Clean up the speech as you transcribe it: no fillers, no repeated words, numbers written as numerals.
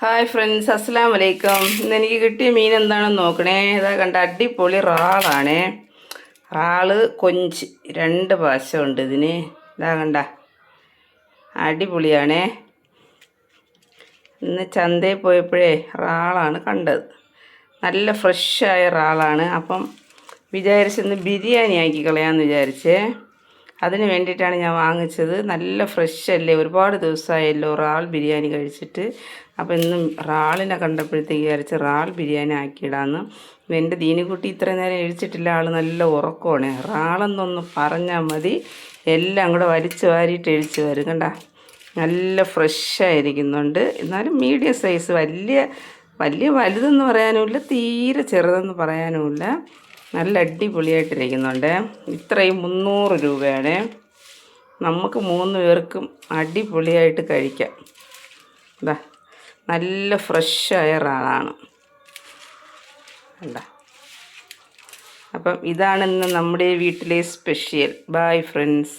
Hi friends, അസ്സലാമു അലൈക്കും. ഇന്ന് എനിക്ക് കിട്ടിയ മീൻ എന്താണെന്ന് നോക്കണേ. ഇതാ കണ്ട അടിപൊളി റാളാണേ. റാള് കൊഞ്ച് 2 പാശമുണ്ട് ഇതിന്. ഇതാ കണ്ട അടിപൊളിയാണേ. ഇന്ന് ചന്തയിൽ പോയപ്പോഴേ റാളാണ് കണ്ടത്. നല്ല ഫ്രഷായ റാളാണ്. അപ്പം വിചാരിച്ചൊന്ന് ബിരിയാണി ആക്കി കളയാമെന്ന് വിചാരിച്ചേ. അതിന് വേണ്ടിയിട്ടാണ് ഞാൻ വാങ്ങിച്ചത്. നല്ല ഫ്രഷ് അല്ലേ, ഒരുപാട് ദിവസമായല്ലോ റാൾ ബിരിയാണി കഴിച്ചിട്ട്. അപ്പോൾ ഇന്ന് റാളിനെ കണ്ടപ്പോഴത്തേക്ക് വിചാരിച്ച് റാൾ ബിരിയാണി ആക്കിയിടാമെന്ന്. എൻ്റെ ദീനിക്കുട്ടി ഇത്ര നേരം എഴിച്ചിട്ടില്ല, ആൾ നല്ല ഉറക്കമാണ്. റാളെന്നൊന്ന് പറഞ്ഞാൽ മതി, എല്ലാം കൂടെ വലിച്ചു വാരിയിട്ട് എഴിച്ച് വരും. കണ്ട നല്ല ഫ്രഷായിരിക്കുന്നുണ്ട്. എന്നാലും മീഡിയം സൈസ്, വലിയ വലുതെന്ന് പറയാനുമില്ല, തീരെ ചെറുതെന്ന് പറയാനുമില്ല. നല്ല അടിപൊളിയായിട്ടിരിക്കുന്നുണ്ട്. ഇത്രയും 300 രൂപയാണ്. നമുക്ക് 3 പേർക്കും അടിപൊളിയായിട്ട് കഴിക്കാം. ഇതാ നല്ല ഫ്രഷായ റാളാണ്. അല്ല, അപ്പം ഇതാണ് ഇന്ന് നമ്മുടെ വീട്ടിലെ സ്പെഷ്യൽ. Bye friends.